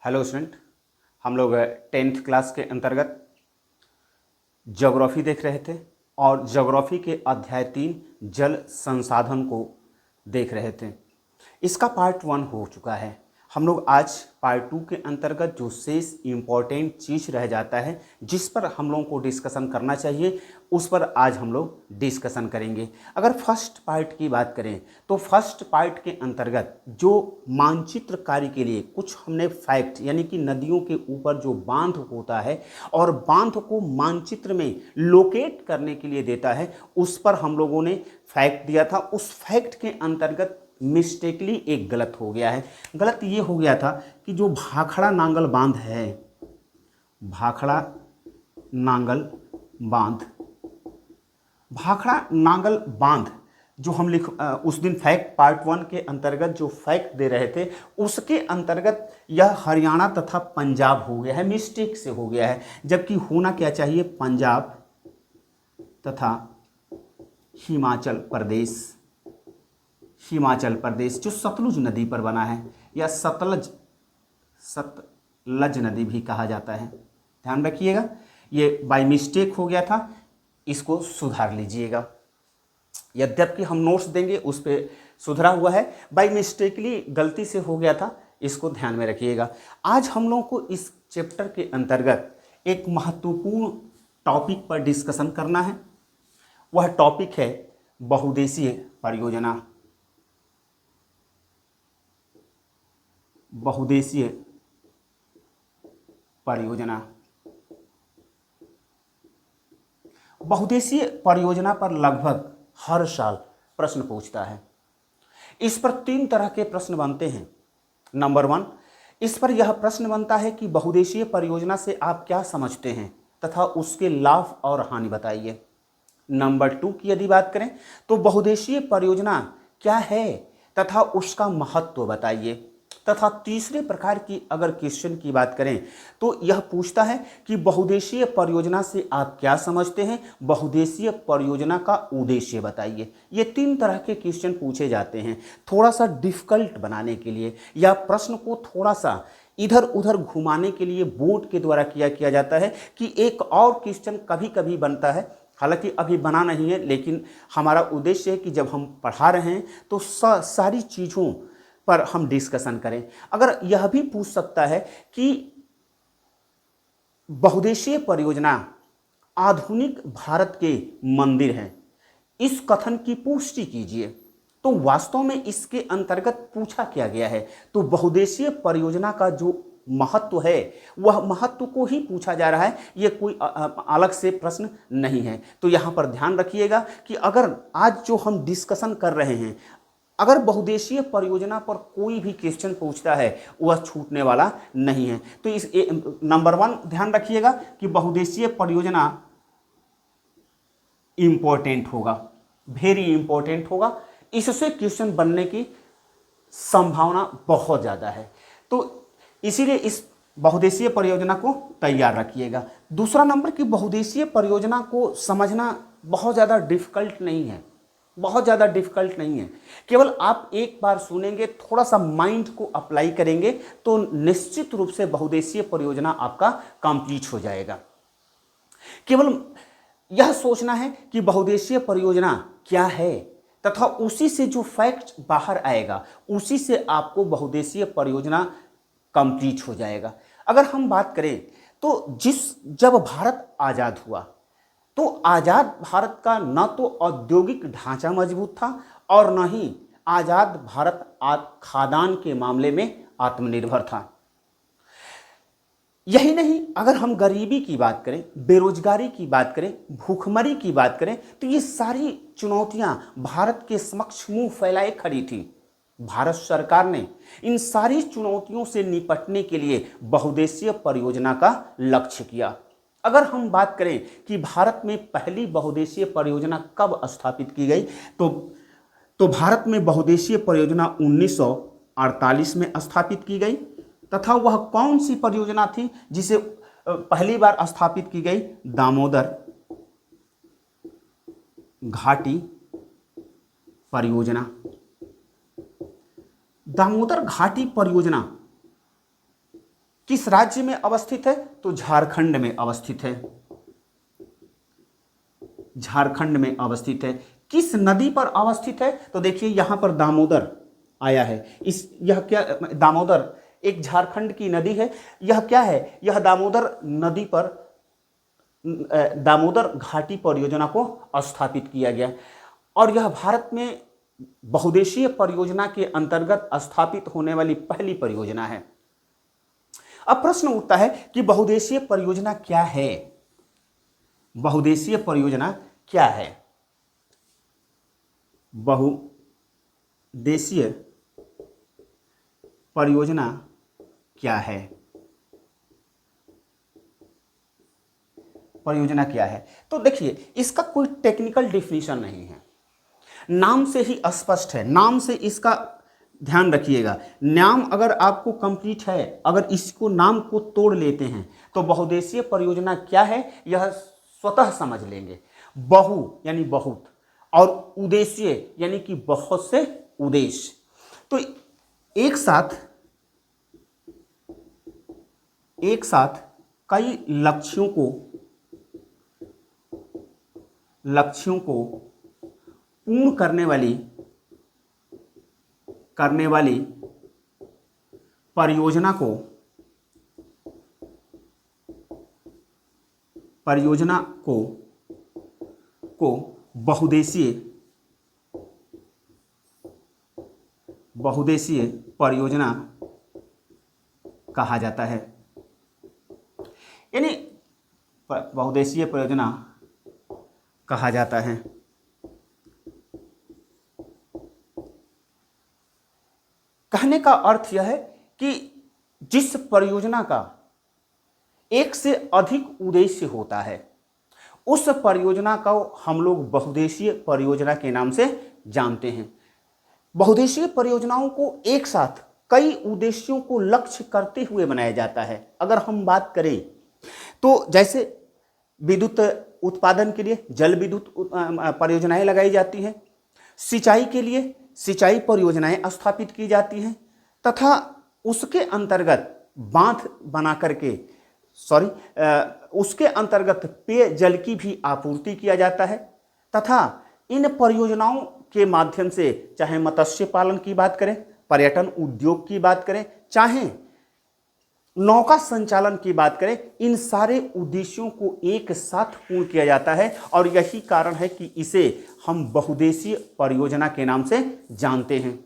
Hello student. हम लोग 10th class के अंतर्गत ज्योग्राफी देख रहे थे और ज्योग्राफी के अध्याय 3 जल संसाधन को देख रहे थे। इसका पार्ट 1 हो चुका है। हम लोग आज पार्ट 2 के अंतर्गत जो शेष इम्पॉर्टेंट चीज़ रह जाता है जिस पर हम लोगों को डिस्कशन करना चाहिए उस पर आज हम लोग डिस्कशन करेंगे। अगर फर्स्ट पार्ट की बात करें तो फर्स्ट पार्ट के अंतर्गत जो मानचित्र कार्य के लिए कुछ हमने फैक्ट यानी कि नदियों के ऊपर जो बांध होता है और बांध को मानचित्र में लोकेट करने के लिए देता है उस पर हम लोगों ने फैक्ट दिया था। उस फैक्ट के अंतर्गत मिस्टेकली एक गलत हो गया है। गलत ये हो गया था कि जो भाखड़ा नांगल बांध है, भाखड़ा नांगल बांध, भाखड़ा नांगल बांध जो हम उस दिन फैक्ट पार्ट 1 के अंतर्गत जो फैक्ट दे रहे थे उसके अंतर्गत यह हरियाणा तथा पंजाब हो गया है, मिस्टेक से हो गया है। जबकि होना क्या चाहिए पंजाब तथा हिमाचल प्रदेश। हिमाचल प्रदेश जो सतलुज नदी पर बना है या सतलज नदी भी कहा जाता है। ध्यान रखिएगा, ये बाय मिस्टेक हो गया था, इसको सुधार लीजिएगा। यद्यपि हम नोट्स देंगे उस पर सुधरा हुआ है, बाय मिस्टेकली गलती से हो गया था, इसको ध्यान में रखिएगा। आज हम लोगों को इस चैप्टर के अंतर्गत एक महत्वपूर्ण टॉपिक पर डिस्कशन करना है। वह टॉपिक है बहुउद्देशीय परियोजना। बहुउद्देशीय परियोजना। बहुउद्देशीय परियोजना पर लगभग हर साल प्रश्न पूछता है। इस पर 3 तरह के प्रश्न बनते हैं। नंबर 1, इस पर यह प्रश्न बनता है कि बहुउद्देशीय परियोजना से आप क्या समझते हैं तथा उसके लाभ और हानि बताइए। नंबर 2 की यदि बात करें तो बहुउद्देशीय परियोजना क्या है तथा उसका महत्व बताइए। तथा तीसरे प्रकार की अगर क्वेश्चन की बात करें तो यह पूछता है कि बहुउद्देशीय परियोजना से आप क्या समझते हैं, बहुउद्देशीय परियोजना का उद्देश्य बताइए। ये 3 तरह के क्वेश्चन पूछे जाते हैं थोड़ा सा डिफिकल्ट बनाने के लिए या प्रश्न को थोड़ा सा इधर उधर घुमाने के लिए बोर्ड के द्वारा किया जाता है कि एक और क्वेश्चन कभी कभी बनता है। हालांकि अभी बना नहीं है, लेकिन हमारा उद्देश्य है कि जब हम पढ़ा रहे हैं तो सारी चीज़ों पर हम डिस्कशन करें। अगर यह भी पूछ सकता है कि बहुउद्देशीय परियोजना आधुनिक भारत के मंदिर हैं, इस कथन की पुष्टि कीजिए, तो वास्तव में इसके अंतर्गत पूछा क्या गया है। तो बहुउद्देशीय परियोजना का जो महत्व है वह महत्व को ही पूछा जा रहा है, यह कोई अलग से प्रश्न नहीं है। तो यहां पर ध्यान रखिएगा कि अगर आज जो हम डिस्कशन कर रहे हैं अगर बहुउद्देशीय परियोजना पर कोई भी क्वेश्चन पूछता है वह छूटने वाला नहीं है। तो इस नंबर 1 ध्यान रखिएगा कि बहुउद्देशीय परियोजना इंपॉर्टेंट होगा, वेरी इंपॉर्टेंट होगा, इससे क्वेश्चन बनने की संभावना बहुत ज़्यादा है। तो इसीलिए इस बहुउद्देशीय परियोजना को तैयार रखिएगा। दूसरा नंबर की बहुउद्देशीय परियोजना को समझना बहुत ज़्यादा डिफिकल्ट नहीं है, बहुत ज़्यादा डिफिकल्ट नहीं है। केवल आप एक बार सुनेंगे, थोड़ा सा माइंड को अप्लाई करेंगे तो निश्चित रूप से बहुउद्देशीय परियोजना आपका कंप्लीट हो जाएगा। केवल यह सोचना है कि बहुउद्देशीय परियोजना क्या है तथा उसी से जो फैक्ट बाहर आएगा उसी से आपको बहुउद्देशीय परियोजना कंप्लीट हो जाएगा। अगर हम बात करें तो जब भारत आज़ाद हुआ तो आज़ाद भारत का न तो औद्योगिक ढांचा मजबूत था और न ही आज़ाद भारत खाद्यान्न के मामले में आत्मनिर्भर था। यही नहीं, अगर हम गरीबी की बात करें, बेरोजगारी की बात करें, भूखमरी की बात करें तो ये सारी चुनौतियां भारत के समक्ष मुंह फैलाए खड़ी थी। भारत सरकार ने इन सारी चुनौतियों से निपटने के लिए बहुउद्देशीय परियोजना का लक्ष्य किया। अगर हम बात करें कि भारत में पहली बहुउद्देशीय परियोजना कब स्थापित की गई तो भारत में बहुउद्देशीय परियोजना 1948 में स्थापित की गई। तथा वह कौन सी परियोजना थी जिसे पहली बार स्थापित की गई? दामोदर घाटी परियोजना। दामोदर घाटी परियोजना किस राज्य में अवस्थित है? तो झारखंड में अवस्थित है, झारखंड में अवस्थित है। किस नदी पर अवस्थित है? तो देखिए यहां पर दामोदर आया है। यह क्या, दामोदर एक झारखंड की नदी है। यह क्या है? यह दामोदर नदी पर दामोदर घाटी परियोजना को स्थापित किया गया और यह भारत में बहुदेशीय परियोजना के अंतर्गत स्थापित होने वाली पहली परियोजना है। अब प्रश्न उठता है कि बहुदेशीय परियोजना क्या है? बहुदेशीय परियोजना क्या है? बहुदेशीय परियोजना क्या है? परियोजना क्या है? तो देखिए इसका कोई टेक्निकल डेफिनेशन नहीं है, नाम से ही स्पष्ट है। नाम से इसका ध्यान रखिएगा, नाम अगर आपको कंप्लीट है, अगर इसको नाम को तोड़ लेते हैं तो बहुदेशीय परियोजना क्या है यह स्वतः समझ लेंगे। बहु यानी बहुत और उद्देश्य यानी कि बहुत से उद्देश्य, तो एक साथ कई लक्ष्यों को पूर्ण करने वाली परियोजना को बहुदेशीय परियोजना कहा जाता है। यानी बहुदेशीय परियोजना कहा जाता है। कहने का अर्थ यह है कि जिस परियोजना का एक से अधिक उद्देश्य होता है उस परियोजना को हम लोग बहुदेशीय परियोजना के नाम से जानते हैं। बहुदेशीय परियोजनाओं को एक साथ कई उद्देश्यों को लक्ष्य करते हुए बनाया जाता है। अगर हम बात करें तो जैसे विद्युत उत्पादन के लिए जल विद्युत परियोजनाएं लगाई जाती हैं, सिंचाई के लिए सिंचाई परियोजनाएं स्थापित की जाती हैं तथा उसके अंतर्गत बांध बना करके उसके अंतर्गत पेयजल की भी आपूर्ति किया जाता है तथा इन परियोजनाओं के माध्यम से चाहे मत्स्य पालन की बात करें, पर्यटन उद्योग की बात करें, चाहे नौका संचालन की बात करें, इन सारे उद्देश्यों को एक साथ पूर्ण किया जाता है और यही कारण है कि इसे हम बहुदेशीय परियोजना के नाम से जानते हैं।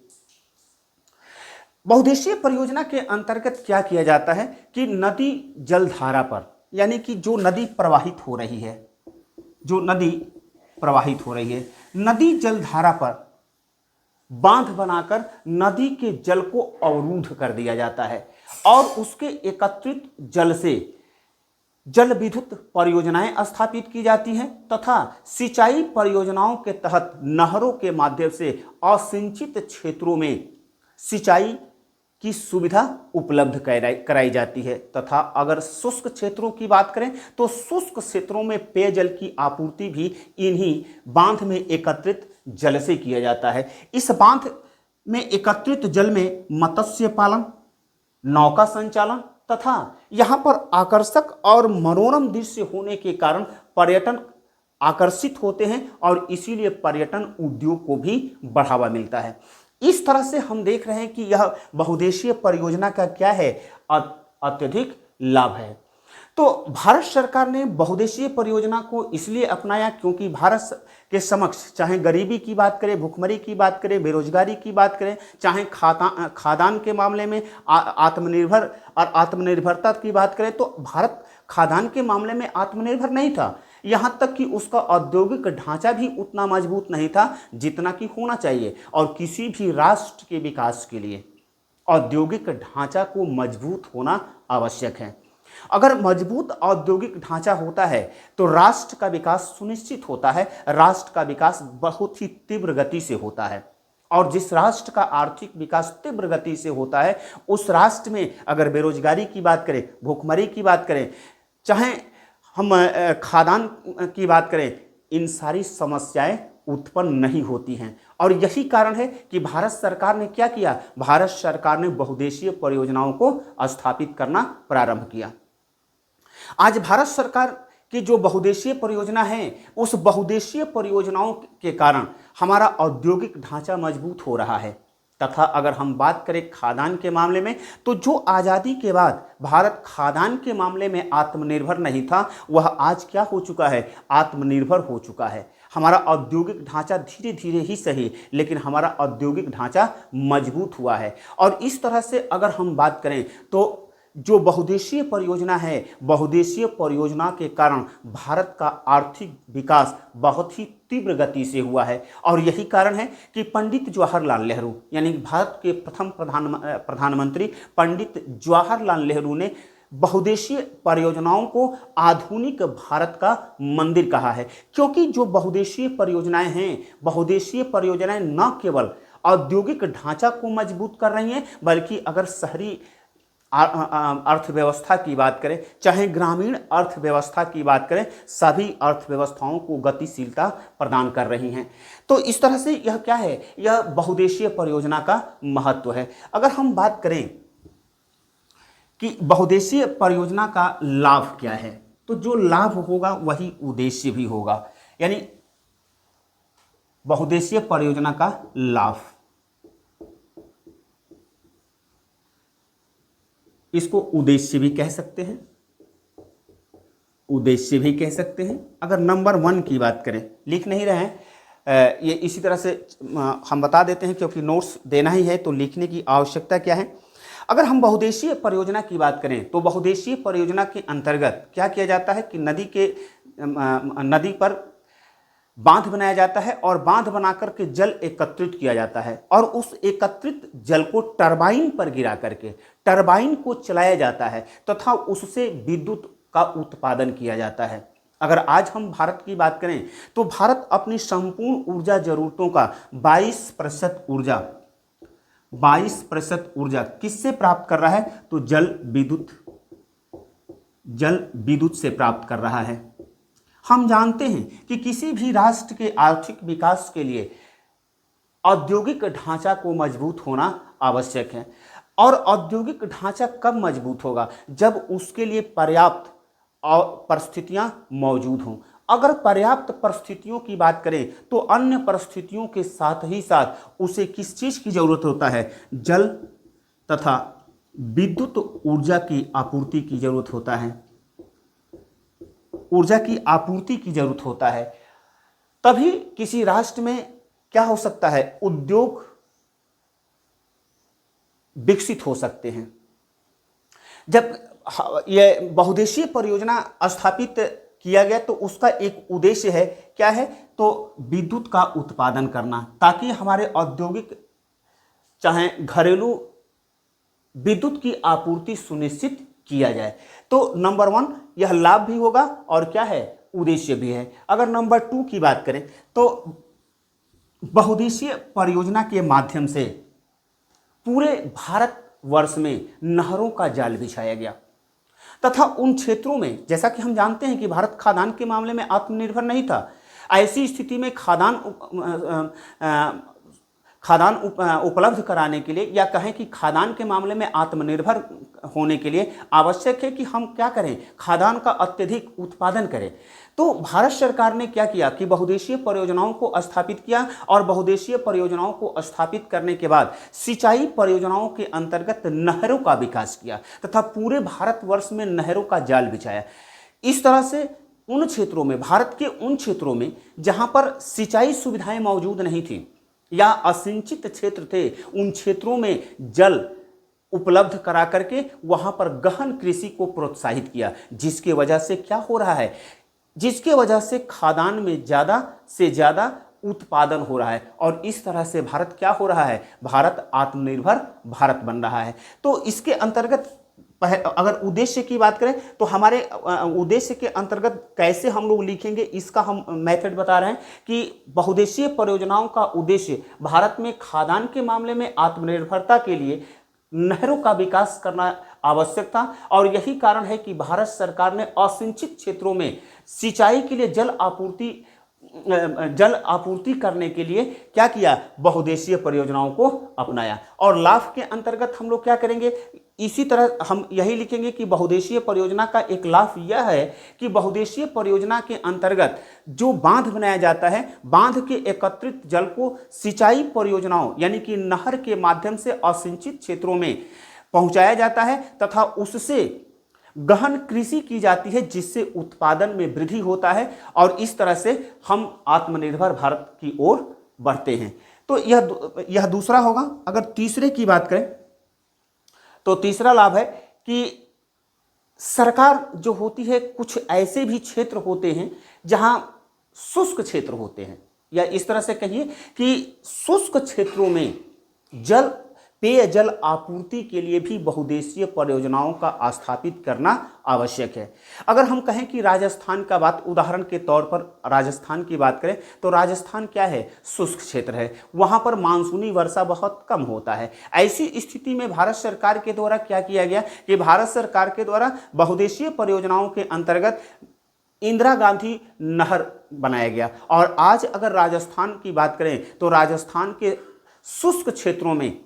बहुदेशीय परियोजना के अंतर्गत क्या किया जाता है कि नदी जलधारा पर, यानी कि जो नदी प्रवाहित हो रही है, नदी जलधारा पर बांध बनाकर नदी के जल को अवरुद्ध कर दिया जाता है और उसके एकत्रित जल से जल विद्युत परियोजनाएं स्थापित की जाती हैं तथा सिंचाई परियोजनाओं के तहत नहरों के माध्यम से असिंचित क्षेत्रों में सिंचाई की सुविधा उपलब्ध कराई जाती है तथा अगर शुष्क क्षेत्रों की बात करें तो शुष्क क्षेत्रों में पेयजल की आपूर्ति भी इन्हीं बांध में एकत्रित जल से किया जाता है। इस बांध में एकत्रित जल में मत्स्य पालन, नौका संचालन तथा यहाँ पर आकर्षक और मनोरम दृश्य होने के कारण पर्यटन आकर्षित होते हैं और इसीलिए पर्यटन उद्योग को भी बढ़ावा मिलता है। इस तरह से हम देख रहे हैं कि यह बहुदेशीय परियोजना का क्या है, अत्यधिक लाभ है। तो भारत सरकार ने बहुदेशीय परियोजना को इसलिए अपनाया क्योंकि भारत के समक्ष चाहे गरीबी की बात करें, भुखमरी की बात करें, बेरोजगारी की बात करें, चाहे खाद्यान्न के मामले में आत्मनिर्भर और आत्मनिर्भरता की बात करें तो भारत खाद्यान्न के मामले में आत्मनिर्भर नहीं था। यहाँ तक कि उसका औद्योगिक ढांचा भी उतना मजबूत नहीं था जितना कि होना चाहिए और किसी भी राष्ट्र के विकास के लिए औद्योगिक ढांचा को मजबूत होना आवश्यक है। अगर मजबूत औद्योगिक ढांचा होता है तो राष्ट्र का विकास सुनिश्चित होता है, राष्ट्र का विकास बहुत ही तीव्र गति से होता है और जिस राष्ट्र का आर्थिक विकास तीव्र गति से होता है उस राष्ट्र में अगर बेरोजगारी की बात करें, भूखमरी की बात करें, चाहे हम खाद्यान्न की बात करें, इन सारी समस्याएं उत्पन्न नहीं होती हैं। और यही कारण है कि भारत सरकार ने क्या किया, भारत सरकार ने बहुउद्देशीय परियोजनाओं को स्थापित करना प्रारंभ किया। आज भारत सरकार की जो बहुउद्देशीय परियोजना है, उस बहुउद्देशीय परियोजनाओं के कारण हमारा औद्योगिक ढांचा मजबूत हो रहा है। तथा अगर हम बात करें खाद्यान्न के मामले में, तो जो आज़ादी के बाद भारत खाद्यान्न के मामले में आत्मनिर्भर नहीं था, वह आज क्या हो चुका है, आत्मनिर्भर हो चुका है। हमारा औद्योगिक ढांचा धीरे धीरे ही सही, लेकिन हमारा औद्योगिक ढांचा मजबूत हुआ है। और इस तरह से अगर हम बात करें तो जो बहुउद्देशीय परियोजना है, बहुउद्देशीय परियोजना के कारण भारत का आर्थिक विकास बहुत ही तीव्र गति से हुआ है। और यही कारण है कि पंडित जवाहरलाल नेहरू, यानी भारत के प्रथम प्रधानमंत्री पंडित जवाहरलाल नेहरू ने बहुउद्देशीय परियोजनाओं को आधुनिक भारत का मंदिर कहा है। क्योंकि जो बहुउद्देशीय परियोजनाएं हैं, बहुउद्देशीय परियोजनाएं न केवल औद्योगिक ढांचा को मजबूत कर रही हैं, बल्कि अगर शहरी अर्थव्यवस्था की बात करें, चाहे ग्रामीण अर्थव्यवस्था की बात करें, सभी अर्थव्यवस्थाओं को गतिशीलता प्रदान कर रही हैं। तो इस तरह से यह क्या है, यह बहुउद्देशीय परियोजना का महत्व है। अगर हम बात करें कि बहुउद्देशीय परियोजना का लाभ क्या है, तो जो लाभ होगा वही उद्देश्य भी होगा। यानी बहुउद्देशीय परियोजना का लाभ, इसको उद्देश्य भी कह सकते हैं, उद्देश्य भी कह सकते हैं। अगर नंबर 1 की बात करें, लिख नहीं रहे हैं, ये इसी तरह से हम बता देते हैं क्योंकि नोट्स देना ही है, तो लिखने की आवश्यकता क्या है। अगर हम बहुउद्देशीय परियोजना की बात करें तो बहुउद्देशीय परियोजना के अंतर्गत क्या किया जाता है कि नदी पर बांध बनाया जाता है और बांध बना करके जल एकत्रित किया जाता है और उस एकत्रित जल को टरबाइन पर गिरा करके टरबाइन को चलाया जाता है तथा उससे विद्युत का उत्पादन किया जाता है। अगर आज हम भारत की बात करें तो भारत अपनी संपूर्ण ऊर्जा जरूरतों का 22% ऊर्जा किससे प्राप्त कर रहा है, तो जल विद्युत से प्राप्त कर रहा है। हम जानते हैं कि किसी भी राष्ट्र के आर्थिक विकास के लिए औद्योगिक ढांचा को मजबूत होना आवश्यक है। और औद्योगिक ढांचा कब मजबूत होगा, जब उसके लिए पर्याप्त परिस्थितियां मौजूद हों। अगर पर्याप्त परिस्थितियों की बात करें तो अन्य परिस्थितियों के साथ ही साथ उसे किस चीज़ की जरूरत होता है, जल तथा विद्युत ऊर्जा की आपूर्ति की जरूरत होता है, ऊर्जा की आपूर्ति की जरूरत होता है। तभी किसी राष्ट्र में क्या हो सकता है, उद्योग विकसित हो सकते हैं। जब यह बहुउद्देशीय परियोजना स्थापित किया गया तो उसका एक उद्देश्य है, क्या है, तो विद्युत का उत्पादन करना, ताकि हमारे औद्योगिक चाहे घरेलू विद्युत की आपूर्ति सुनिश्चित किया जाए। तो नंबर 1 यह लाभ भी होगा और क्या है, उद्देश्य भी है। अगर नंबर 2 की बात करें तो बहुउद्देशीय परियोजना के माध्यम से पूरे भारतवर्ष में नहरों का जाल बिछाया गया तथा उन क्षेत्रों में, जैसा कि हम जानते हैं कि भारत खाद्यान्न के मामले में आत्मनिर्भर नहीं था, ऐसी स्थिति में खाद्यान्न उपलब्ध कराने के लिए, या कहें कि खाद्यान्न के मामले में आत्मनिर्भर होने के लिए आवश्यक है कि हम क्या करें, खाद्यान्न का अत्यधिक उत्पादन करें। तो भारत सरकार ने क्या किया कि बहुउद्देशीय परियोजनाओं को स्थापित किया और बहुउद्देशीय परियोजनाओं को स्थापित करने के बाद सिंचाई परियोजनाओं के अंतर्गत नहरों का विकास किया तथा पूरे भारतवर्ष में नहरों का जाल बिछाया। इस तरह से उन क्षेत्रों में, भारत के उन क्षेत्रों में जहां पर सिंचाई सुविधाएं मौजूद नहीं थी या असिंचित क्षेत्र थे, उन क्षेत्रों में जल उपलब्ध करा करके वहां पर गहन कृषि को प्रोत्साहित किया, जिसके वजह से क्या हो रहा है, जिसके वजह से खाद्यान्न में ज़्यादा से ज़्यादा उत्पादन हो रहा है और इस तरह से भारत क्या हो रहा है, भारत आत्मनिर्भर भारत बन रहा है। तो इसके अंतर्गत अगर उद्देश्य की बात करें तो हमारे उद्देश्य के अंतर्गत कैसे हम लोग लिखेंगे, इसका हम मेथड बता रहे हैं कि बहुउद्देशीय परियोजनाओं का उद्देश्य भारत में खाद्यान्न के मामले में आत्मनिर्भरता के लिए नहरों का विकास करना आवश्यक था और यही कारण है कि भारत सरकार ने असिंचित क्षेत्रों में सिंचाई के लिए जल आपूर्ति जल आपूर्ति करने के लिए क्या किया, बहुउद्देशीय परियोजनाओं को अपनाया। और लाभ के अंतर्गत हम लोग क्या करेंगे, इसी तरह हम यही लिखेंगे कि बहुउद्देशीय परियोजना का एक लाभ यह है कि बहुउद्देशीय परियोजना के अंतर्गत जो बांध बनाया जाता है, बांध के एकत्रित जल को सिंचाई परियोजनाओं यानी कि नहर के माध्यम से असिंचित क्षेत्रों में पहुंचाया जाता है तथा उससे गहन कृषि की जाती है, जिससे उत्पादन में वृद्धि होता है और इस तरह से हम आत्मनिर्भर भारत की ओर बढ़ते हैं। तो यह दूसरा होगा। अगर तीसरे की बात करें तो तीसरा लाभ है कि सरकार जो होती है, कुछ ऐसे भी क्षेत्र होते हैं जहां शुष्क क्षेत्र होते हैं, या इस तरह से कहिए कि शुष्क क्षेत्रों में पेयजल आपूर्ति के लिए भी बहुउद्देशीय परियोजनाओं का स्थापित करना आवश्यक है। अगर हम कहें कि राजस्थान का उदाहरण के तौर पर राजस्थान की बात करें तो राजस्थान क्या है, शुष्क क्षेत्र है, वहां पर मानसूनी वर्षा बहुत कम होता है। ऐसी स्थिति में भारत सरकार के द्वारा क्या किया गया कि भारत सरकार के द्वारा बहुउद्देशीय परियोजनाओं के अंतर्गत इंदिरा गांधी नहर बनाया गया। और आज अगर राजस्थान की बात करें तो राजस्थान के शुष्क क्षेत्रों में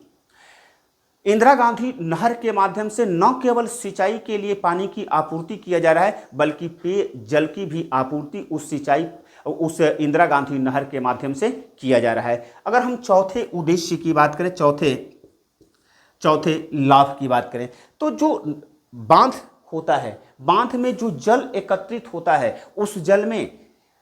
इंदिरा गांधी नहर के माध्यम से न केवल सिंचाई के लिए पानी की आपूर्ति किया जा रहा है, बल्कि पेय जल की भी आपूर्ति उस इंदिरा गांधी नहर के माध्यम से किया जा रहा है। अगर हम चौथे उद्देश्य की बात करें, चौथे लाभ की बात करें, तो जो बांध होता है, बांध में जो जल एकत्रित होता है, उस जल में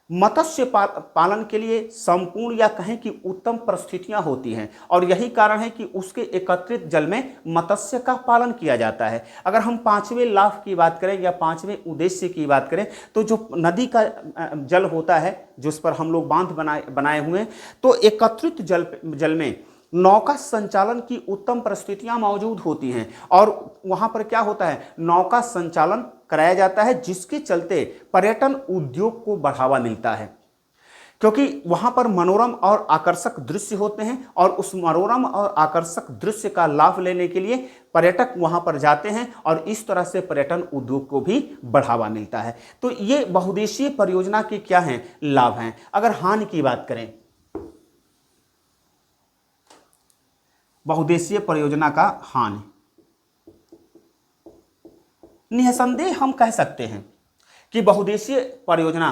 मत्स्य पालन के लिए संपूर्ण या कहें कि उत्तम परिस्थितियां होती हैं और यही कारण है कि उसके एकत्रित जल में मत्स्य का पालन किया जाता है। अगर हम पांचवें लाभ की बात करें या पांचवें उद्देश्य की बात करें तो जो नदी का जल होता है जिस पर हम लोग बांध बनाए हुए हैं, तो एकत्रित जल में नौका संचालन की उत्तम परिस्थितियां मौजूद होती हैं और वहां पर क्या होता है, नौका संचालन कराया जाता है, जिसके चलते पर्यटन उद्योग को बढ़ावा मिलता है, क्योंकि वहां पर मनोरम और आकर्षक दृश्य होते हैं और उस मनोरम और आकर्षक दृश्य का लाभ लेने के लिए पर्यटक वहां पर जाते हैं और इस तरह से पर्यटन उद्योग को भी बढ़ावा मिलता है। तो ये बहुउद्देशीय परियोजना के क्या हैं, लाभ हैं। अगर हानि की बात करें, बहुउद्देशीय परियोजना का हानि, निसंदेह हम कह सकते हैं कि बहुउद्देशीय परियोजना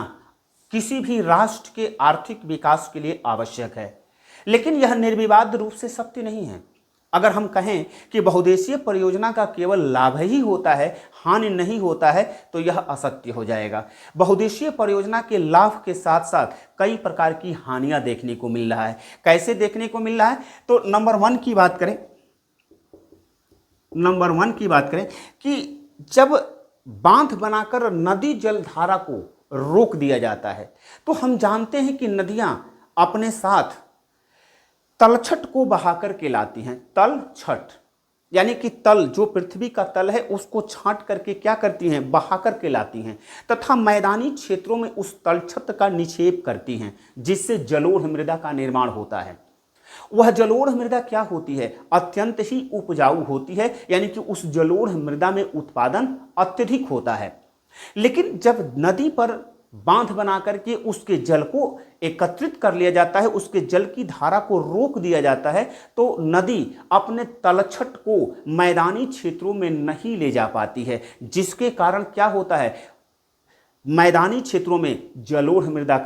किसी भी राष्ट्र के आर्थिक विकास के लिए आवश्यक है, लेकिन यह निर्विवाद रूप से सत्य नहीं है। अगर हम कहें कि बहुउद्देशीय परियोजना का केवल लाभ ही होता है, हानि नहीं होता है, तो यह असत्य हो जाएगा। बहुउद्देशीय परियोजना के लाभ के साथ साथ कई प्रकार की हानियां देखने को मिल रहा है। कैसे देखने को मिल रहा है, तो नंबर वन की बात करें कि जब बांध बनाकर नदी जलधारा को रोक दिया जाता है, तो हम जानते हैं कि नदियां अपने साथ तलछट को बहाकर के लाती हैं। तलछट यानी कि तल, जो पृथ्वी का तल है उसको छांट करके क्या करती हैं, बहा करके लाती हैं तथा मैदानी क्षेत्रों में उस तलछट का निक्षेप करती हैं, जिससे जलोढ़ मृदा का निर्माण होता है। वह जलोढ़ मृदा क्या होती है, अत्यंत ही उपजाऊ होती है, यानी कि उस जलोढ़ मृदा में उत्पादन अत्यधिक होता है। लेकिन जब नदी पर बांध बना करके उसके जल को एकत्रित कर लिया जाता है, उसके जल की धारा को रोक दिया जाता है, तो नदी अपने तलछट को मैदानी क्षेत्रों में नहीं ले जा पाती है, जिसके कारण क्या होता है, मैदानी क्षेत्रों में जलोढ़ मृदा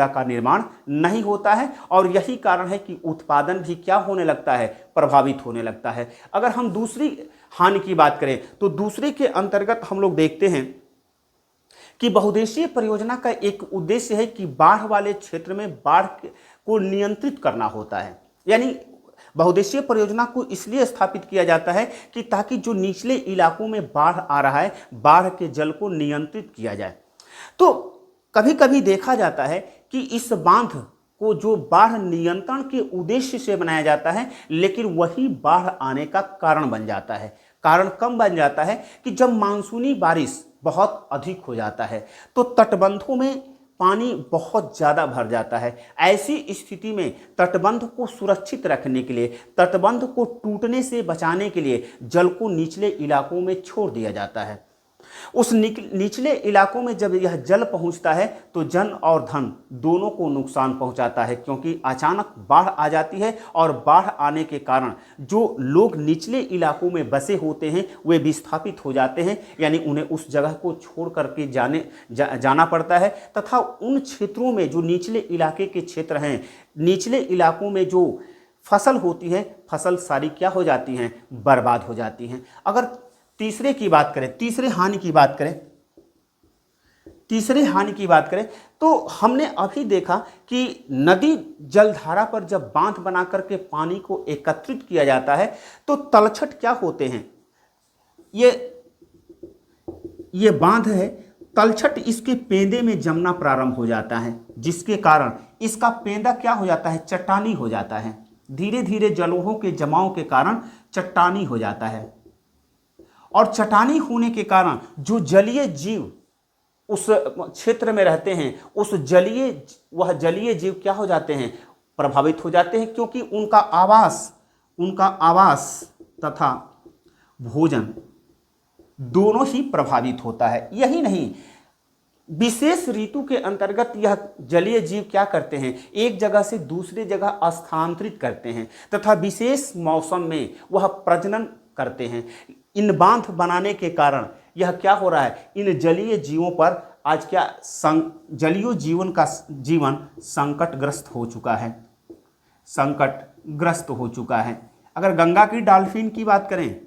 का निर्माण नहीं होता है और यही कारण है कि उत्पादन भी क्या होने लगता है, प्रभावित होने लगता है। अगर हम दूसरी हानि की बात करें तो दूसरे के अंतर्गत हम लोग देखते हैं कि बहुउद्देशीय परियोजना का एक उद्देश्य है कि बाढ़ वाले क्षेत्र में बाढ़ को नियंत्रित करना होता है। यानी बहुउद्देशीय परियोजना को इसलिए स्थापित किया जाता है कि ताकि जो निचले इलाकों में बाढ़ आ रहा है, बाढ़ के जल को नियंत्रित किया जाए। तो कभी कभी देखा जाता है कि इस बांध को जो बाढ़ नियंत्रण के उद्देश्य से बनाया जाता है, लेकिन वही बाढ़ आने का कारण बन जाता है। कारण कब बन जाता है कि जब मानसूनी बारिश बहुत अधिक हो जाता है तो तटबंधों में पानी बहुत ज़्यादा भर जाता है। ऐसी स्थिति में तटबंध को सुरक्षित रखने के लिए, तटबंध को टूटने से बचाने के लिए जल को निचले इलाकों में छोड़ दिया जाता है। उस निचले इलाकों में जब यह जल पहुंचता है तो जन और धन दोनों को नुकसान पहुंचाता है, क्योंकि अचानक बाढ़ आ जाती है और बाढ़ आने के कारण जो लोग निचले इलाकों में बसे होते हैं वे विस्थापित हो जाते हैं, यानी उन्हें उस जगह को छोड़ करके जाना पड़ता है। तथा उन क्षेत्रों में जो निचले इलाके के क्षेत्र हैं, निचले इलाकों में जो फसल होती है, फसल सारी क्या हो जाती हैं, बर्बाद हो जाती हैं। अगर तीसरे की बात करें, तीसरे हानि की बात करें तो हमने अभी देखा कि नदी जलधारा पर जब बांध बना करके पानी को एकत्रित किया जाता है तो तलछट क्या होते हैं, ये बांध है, तलछट इसके पेंदे में जमना प्रारंभ हो जाता है, जिसके कारण इसका पेंदा क्या हो जाता है, चट्टानी हो जाता है। धीरे धीरे जलोढ़ों के जमाव के कारण चट्टानी हो जाता है, और चट्टानी होने के कारण जो जलीय जीव उस क्षेत्र में रहते हैं, वह जलीय जीव क्या हो जाते हैं, प्रभावित हो जाते हैं, क्योंकि उनका आवास तथा भोजन दोनों ही प्रभावित होता है। यही नहीं, विशेष ऋतु के अंतर्गत यह जलीय जीव क्या करते हैं, एक जगह से दूसरी जगह स्थानांतरित करते हैं, तथा विशेष मौसम में वह प्रजनन करते हैं। इन बांध बनाने के कारण यह क्या हो रहा है, इन जलीय जीवों पर आज क्या जलीय जीवन का जीवन संकटग्रस्त हो चुका है। अगर गंगा की डॉल्फिन की बात करें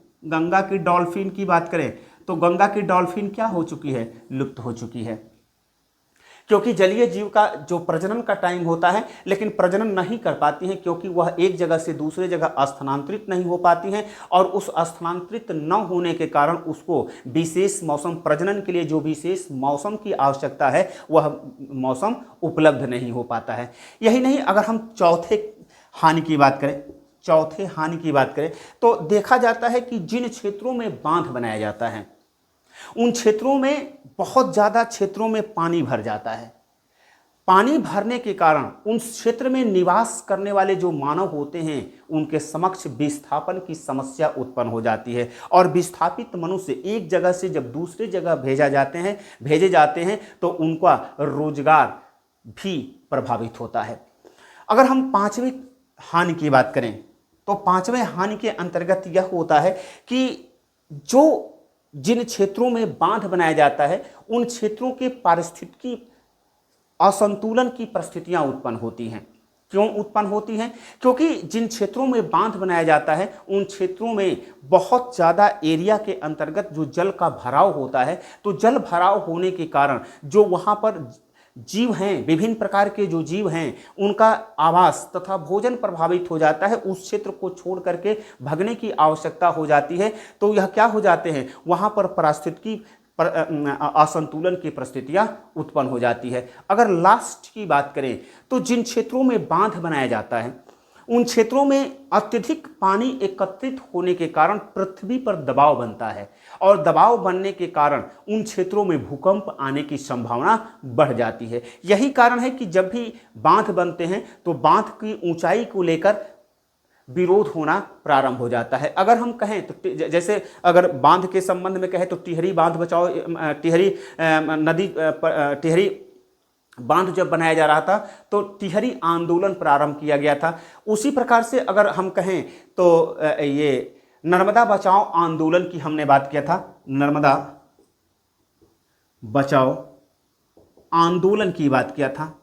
तो गंगा की डॉल्फिन क्या हो चुकी है, लुप्त हो चुकी है, क्योंकि जलीय जीव का जो प्रजनन का टाइम होता है, लेकिन प्रजनन नहीं कर पाती हैं, क्योंकि वह एक जगह से दूसरे जगह स्थानांतरित नहीं हो पाती हैं, और उस स्थानांतरित न होने के कारण उसको विशेष मौसम, प्रजनन के लिए जो विशेष मौसम की आवश्यकता है वह मौसम उपलब्ध नहीं हो पाता है। यही नहीं, अगर हम चौथे हानि की बात करें तो देखा जाता है कि जिन क्षेत्रों में बांध बनाया जाता है उन क्षेत्रों में बहुत ज़्यादा क्षेत्रों में पानी भर जाता है। पानी भरने के कारण उन क्षेत्र में निवास करने वाले जो मानव होते हैं उनके समक्ष विस्थापन की समस्या उत्पन्न हो जाती है, और विस्थापित मनुष्य एक जगह से जब दूसरी जगह भेजे जाते हैं तो उनका रोजगार भी प्रभावित होता है। अगर हम पांचवी हानि की बात करें तो पांचवें हानि के अंतर्गत यह होता है कि जिन क्षेत्रों में बांध बनाया जाता है उन क्षेत्रों के पारिस्थितिकी असंतुलन की परिस्थितियां उत्पन्न होती हैं। क्यों उत्पन्न होती हैं? क्योंकि जिन क्षेत्रों में बांध बनाया जाता है उन क्षेत्रों में बहुत ज़्यादा एरिया के अंतर्गत जो जल का भराव होता है, तो जल भराव होने के कारण जो वहाँ पर जीव हैं, विभिन्न प्रकार के जो जीव हैं, उनका आवास तथा भोजन प्रभावित हो जाता है। उस क्षेत्र को छोड़ करके भगने की आवश्यकता हो जाती है, तो यह क्या हो जाते हैं, वहाँ पर पारिस्थितिकी असंतुलन की परिस्थितियाँ उत्पन्न हो जाती है। अगर लास्ट की बात करें तो जिन क्षेत्रों में बांध बनाया जाता है उन क्षेत्रों में अत्यधिक पानी एकत्रित होने के कारण पृथ्वी पर दबाव बनता है, और दबाव बनने के कारण उन क्षेत्रों में भूकंप आने की संभावना बढ़ जाती है। यही कारण है कि जब भी बांध बनते हैं तो बांध की ऊंचाई को लेकर विरोध होना प्रारंभ हो जाता है। अगर हम कहें तो जैसे अगर बांध के संबंध में कहें तो टिहरी बांध बचाओ, टिहरी बांध जब बनाया जा रहा था तो टिहरी आंदोलन प्रारंभ किया गया था। उसी प्रकार से अगर हम कहें तो ये नर्मदा बचाओ आंदोलन की हमने बात किया था, नर्मदा बचाओ आंदोलन की बात किया था।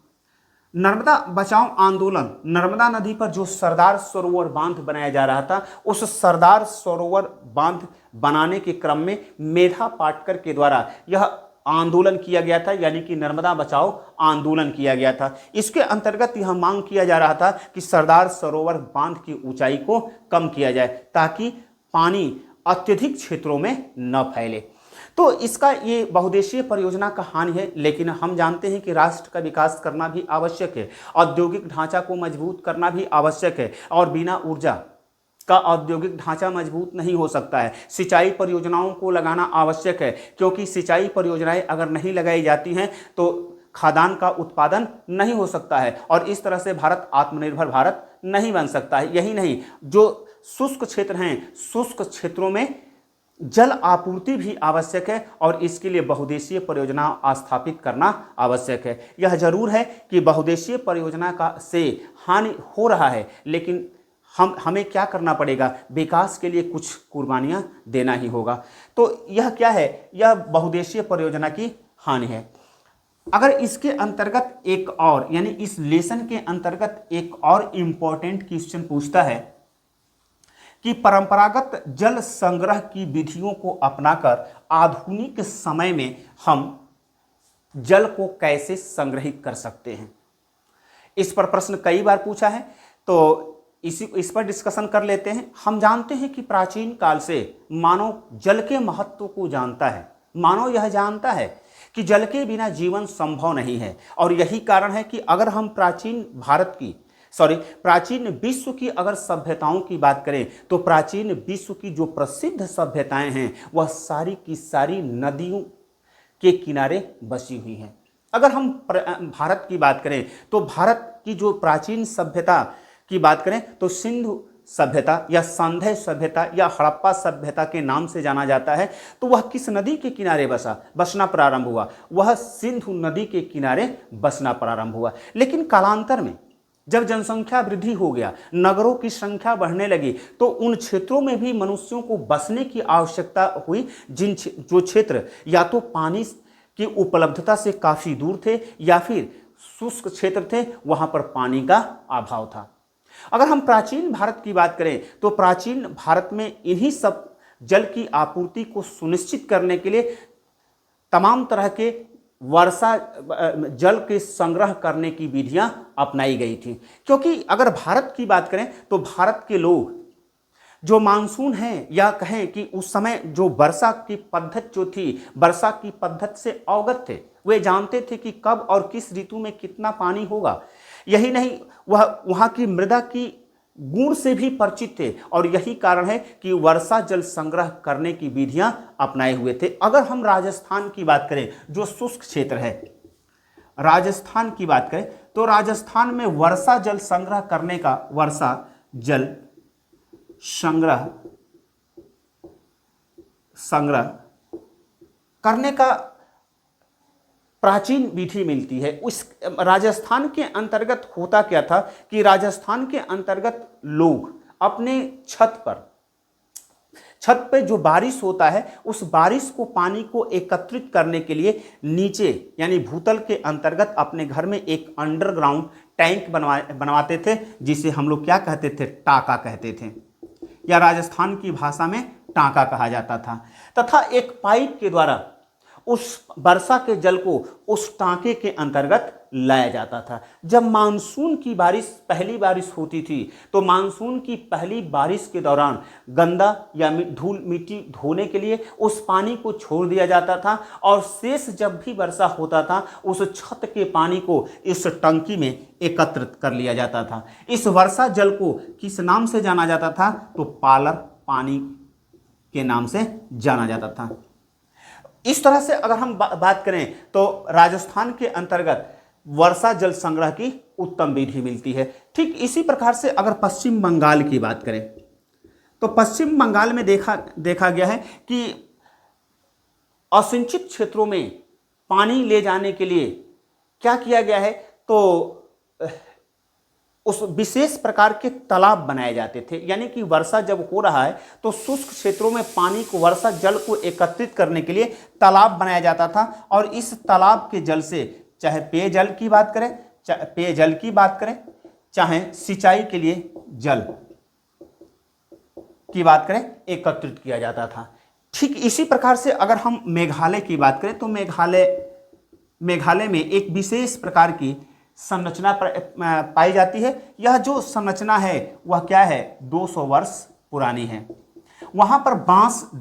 नर्मदा बचाओ आंदोलन, नर्मदा नदी पर जो सरदार सरोवर बांध बनाया जा रहा था, उस सरदार सरोवर बांध बनाने के क्रम में मेधा पाटकर के द्वारा यह आंदोलन किया गया था, यानी कि नर्मदा बचाओ आंदोलन किया गया था। इसके अंतर्गत यह मांग किया जा रहा था कि सरदार सरोवर बांध की ऊंचाई को कम किया जाए ताकि पानी अत्यधिक क्षेत्रों में न फैले। तो इसका ये बहुउद्देशीय परियोजना का हानि है, लेकिन हम जानते हैं कि राष्ट्र का विकास करना भी आवश्यक है, औद्योगिक ढांचा को मजबूत करना भी आवश्यक है, और बिना ऊर्जा का औद्योगिक ढांचा मजबूत नहीं हो सकता है। सिंचाई परियोजनाओं को लगाना आवश्यक है, क्योंकि सिंचाई परियोजनाएं अगर नहीं लगाई जाती हैं तो खाद्यान्न का उत्पादन नहीं हो सकता है, और इस तरह से भारत आत्मनिर्भर भारत नहीं बन सकता है। यही नहीं, जो शुष्क क्षेत्र हैं, शुष्क क्षेत्रों में जल आपूर्ति भी आवश्यक है और इसके लिए बहुउद्देशीय परियोजना स्थापित करना आवश्यक है। यह जरूर है कि बहुउद्देशीय परियोजना का से हानि हो रहा है, लेकिन हमें क्या करना पड़ेगा, विकास के लिए कुछ कुर्बानियां देना ही होगा। तो यह क्या है, यह बहुउद्देशीय परियोजना की हानि है। अगर इसके अंतर्गत एक और, यानी इस लेसन के अंतर्गत एक और इम्पोर्टेंट क्वेश्चन पूछता है कि परंपरागत जल संग्रह की विधियों को अपनाकर आधुनिक समय में हम जल को कैसे संग्रहित कर सकते हैं। इस पर प्रश्न कई बार पूछा है, तो इस पर डिस्कशन कर लेते हैं। हम जानते हैं कि प्राचीन काल से मानव जल के महत्व को जानता है। मानव यह जानता है कि जल के बिना जीवन संभव नहीं है, और यही कारण है कि अगर हम प्राचीन विश्व की अगर सभ्यताओं की बात करें तो प्राचीन विश्व की जो प्रसिद्ध सभ्यताएं हैं वह सारी की सारी नदियों के किनारे बसी हुई हैं। अगर हम भारत की बात करें तो भारत की जो प्राचीन सभ्यता की बात करें तो सिंधु सभ्यता या सांध्य सभ्यता या हड़प्पा सभ्यता के नाम से जाना जाता है। तो वह किस नदी के किनारे बसना प्रारंभ हुआ? वह सिंधु नदी के किनारे बसना प्रारंभ हुआ। लेकिन कालांतर में जब जनसंख्या वृद्धि हो गया, नगरों की संख्या बढ़ने लगी, तो उन क्षेत्रों में भी मनुष्यों को बसने की आवश्यकता हुई, जो क्षेत्र या तो पानी की उपलब्धता से काफ़ी दूर थे या फिर शुष्क क्षेत्र थे, वहाँ पर पानी का अभाव था। अगर हम प्राचीन भारत की बात करें तो प्राचीन भारत में इन्हीं सब जल की आपूर्ति को सुनिश्चित करने के लिए तमाम तरह के वर्षा जल के संग्रह करने की विधियां अपनाई गई थी। क्योंकि अगर भारत की बात करें तो भारत के लोग जो मानसून है, या कहें कि उस समय जो वर्षा की पद्धति जो थी, वर्षा की पद्धति से अवगत थे। वे जानते थे कि कब और किस ऋतु में कितना पानी होगा। यही नहीं, वह वहाँ की मृदा की गुण से भी परिचित थे, और यही कारण है कि वर्षा जल संग्रह करने की विधियां अपनाए हुए थे। अगर हम राजस्थान की बात करें, जो शुष्क क्षेत्र है, राजस्थान की बात करें तो राजस्थान में वर्षा जल संग्रह करने का प्राचीन विधि मिलती है। उस राजस्थान के अंतर्गत होता क्या था कि राजस्थान के अंतर्गत लोग अपने छत पे जो बारिश होता है, उस बारिश को, पानी को एकत्रित करने के लिए नीचे यानी भूतल के अंतर्गत अपने घर में एक अंडरग्राउंड टैंक बनवाते थे, जिसे हम लोग क्या कहते थे, टाका कहते थे, या राजस्थान की भाषा में टाका कहा जाता था। तथा एक पाइप के द्वारा उस वर्षा के जल को उस टांके के अंतर्गत लाया जाता था। जब मानसून की पहली बारिश होती थी, तो मानसून की पहली बारिश के दौरान गंदा या धूल मिट्टी धोने के लिए उस पानी को छोड़ दिया जाता था, और शेष जब भी वर्षा होता था उस छत के पानी को इस टंकी में एकत्रित कर लिया जाता था। इस वर्षा जल को किस नाम से जाना जाता था? तो पालर पानी के नाम से जाना जाता था। इस तरह से अगर हम बात करें तो राजस्थान के अंतर्गत वर्षा जल संग्रह की उत्तम विधि मिलती है। ठीक इसी प्रकार से अगर पश्चिम बंगाल की बात करें तो पश्चिम बंगाल में देखा गया है कि असिंचित क्षेत्रों में पानी ले जाने के लिए क्या किया गया है, तो उस विशेष प्रकार के तालाब बनाए जाते थे। यानी कि वर्षा जब हो रहा है तो शुष्क क्षेत्रों में पानी को, वर्षा जल को एकत्रित करने के लिए तालाब बनाया जाता था, और इस तालाब के जल से चाहे पेयजल की बात करें, चाहे सिंचाई के लिए जल की बात करें, एकत्रित किया जाता था। ठीक इसी प्रकार से अगर हम मेघालय की बात करें तो मेघालय में एक विशेष प्रकार की संरचना पाई जाती है। यह जो संरचना है वह क्या है, 200 वर्ष पुरानी है। वहां पर बांस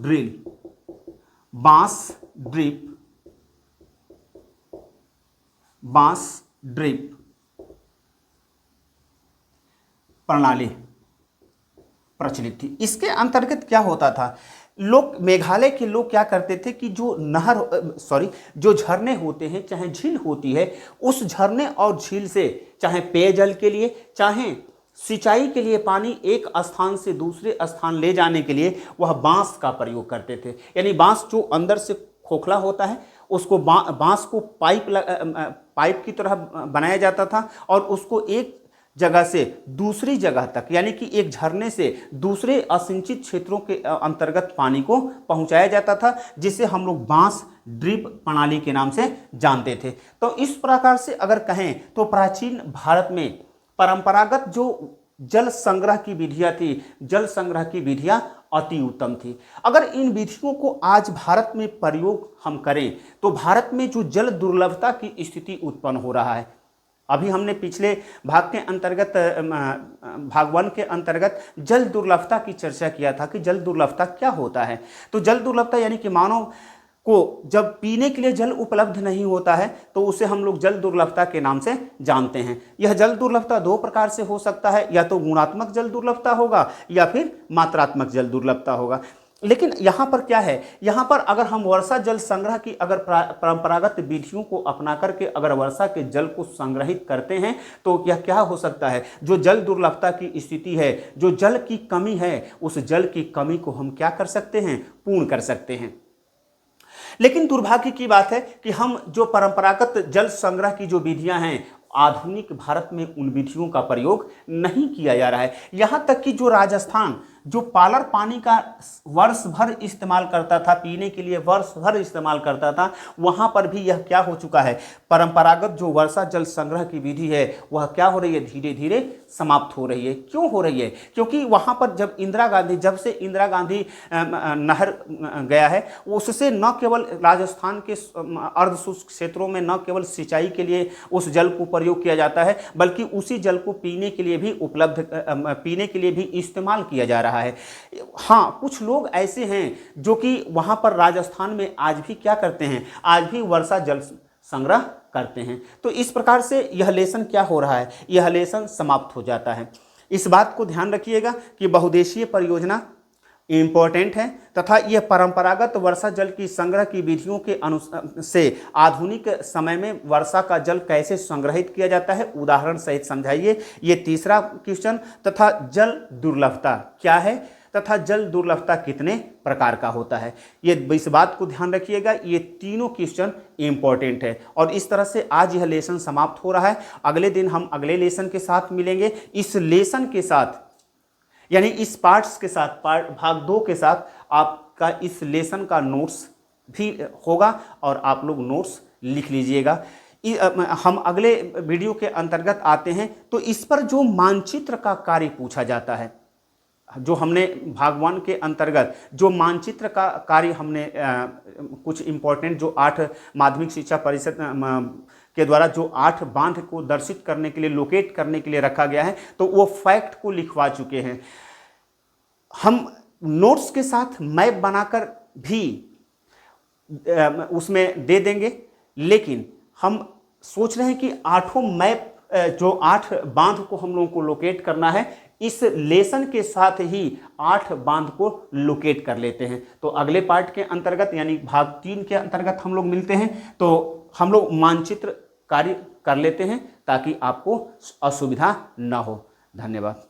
ड्रिप प्रणाली प्रचलित थी। इसके अंतर्गत क्या होता था, मेघालय के लोग क्या करते थे कि जो झरने होते हैं, चाहे झील होती है, उस झरने और झील से चाहे पेयजल के लिए, चाहे सिंचाई के लिए पानी एक स्थान से दूसरे स्थान ले जाने के लिए वह बांस का प्रयोग करते थे। यानी बांस जो अंदर से खोखला होता है उसको बांस को पाइप की तरह बनाया जाता था और उसको एक जगह से दूसरी जगह तक, यानी कि एक झरने से दूसरे असिंचित क्षेत्रों के अंतर्गत पानी को पहुंचाया जाता था, जिसे हम लोग बांस ड्रिप प्रणाली के नाम से जानते थे। तो इस प्रकार से अगर कहें तो प्राचीन भारत में परंपरागत जो जल संग्रह की विधियां थी, जल संग्रह की विधियां अति उत्तम थी। अगर इन विधियों को आज भारत में प्रयोग हम करें तो भारत में जो जल दुर्लभता की स्थिति उत्पन्न हो रहा है, अभी हमने पिछले भाग के अंतर्गत भाग 1 के अंतर्गत जल दुर्लभता की चर्चा किया था कि जल दुर्लभता क्या होता है। तो जल दुर्लभता यानी कि मानव को जब पीने के लिए जल उपलब्ध नहीं होता है तो उसे हम लोग जल दुर्लभता के नाम से जानते हैं। यह जल दुर्लभता दो प्रकार से हो सकता है, या तो गुणात्मक जल दुर्लभता होगा या फिर मात्रात्मक जल दुर्लभता होगा। लेकिन यहाँ पर क्या है, यहाँ पर अगर हम वर्षा जल संग्रह की अगर परंपरागत विधियों को अपना करके अगर वर्षा के जल को संग्रहित करते हैं तो यह क्या हो सकता है, जो जल दुर्लभता की स्थिति है, जो जल की कमी है, उस जल की कमी को हम क्या कर सकते हैं, पूर्ण कर सकते हैं। लेकिन दुर्भाग्य की बात है कि हम जो परंपरागत जल संग्रह की जो विधियां हैं, आधुनिक भारत में उन विधियों का प्रयोग नहीं किया जा रहा है। यहाँ तक कि जो राजस्थान जो पालर पानी का वर्ष भर इस्तेमाल करता था, पीने के लिए वर्ष भर इस्तेमाल करता था, वहाँ पर भी यह क्या हो चुका है, परंपरागत जो वर्षा जल संग्रह की विधि है वह क्या हो रही है, धीरे धीरे समाप्त हो रही है। क्यों हो रही है? क्योंकि वहाँ पर जब से इंदिरा गांधी नहर गया है, उससे न केवल राजस्थान के अर्ध शुष्क क्षेत्रों में न केवल सिंचाई के लिए उस जल को प्रयोग किया जाता है, बल्कि उसी जल को पीने के लिए भी पीने के लिए भी इस्तेमाल किया जा रहा है। हाँ, कुछ लोग ऐसे हैं जो कि वहां पर राजस्थान में आज भी क्या करते हैं, आज भी वर्षा जल संग्रह करते हैं। तो इस प्रकार से यह लेसन क्या हो रहा है, यह लेसन समाप्त हो जाता है। इस बात को ध्यान रखिएगा कि बहुउद्देशीय परियोजना इम्पोर्टेंट है तथा यह परंपरागत वर्षा जल की संग्रह की विधियों के से आधुनिक समय में वर्षा का जल कैसे संग्रहित किया जाता है उदाहरण सहित समझाइए। ये तीसरा क्वेश्चन। तथा जल दुर्लभता क्या है तथा जल दुर्लभता कितने प्रकार का होता है, ये इस बात को ध्यान रखिएगा। ये तीनों क्वेश्चन इंपॉर्टेंट है और इस तरह से आज यह लेसन समाप्त हो रहा है। अगले दिन हम अगले लेसन के साथ मिलेंगे। इस लेसन के साथ यानी इस पार्ट्स के साथ भाग 2 के साथ आपका इस लेसन का नोट्स भी होगा और आप लोग नोट्स लिख लीजिएगा। हम अगले वीडियो के अंतर्गत आते हैं तो इस पर जो मानचित्र का कार्य पूछा जाता है, जो हमने भाग 1 के अंतर्गत जो मानचित्र का कार्य हमने कुछ इम्पोर्टेंट जो 8 माध्यमिक शिक्षा परिषद के द्वारा जो 8 बांध को दर्शित करने के लिए, लोकेट करने के लिए रखा गया है, तो वो फैक्ट को लिखवा चुके हैं। हम नोट्स के साथ मैप बनाकर भी उसमें दे देंगे, लेकिन हम सोच रहे हैं कि 8 मैप जो 8 बांध को हम लोगों को लोकेट करना है, इस लेसन के साथ ही 8 बांध को लोकेट कर लेते हैं। तो अगले पार्ट के अंतर्गत यानी भाग 3 के अंतर्गत हम लोग मिलते हैं, तो हम लोग मानचित्र कार्य कर लेते हैं ताकि आपको असुविधा ना हो। धन्यवाद।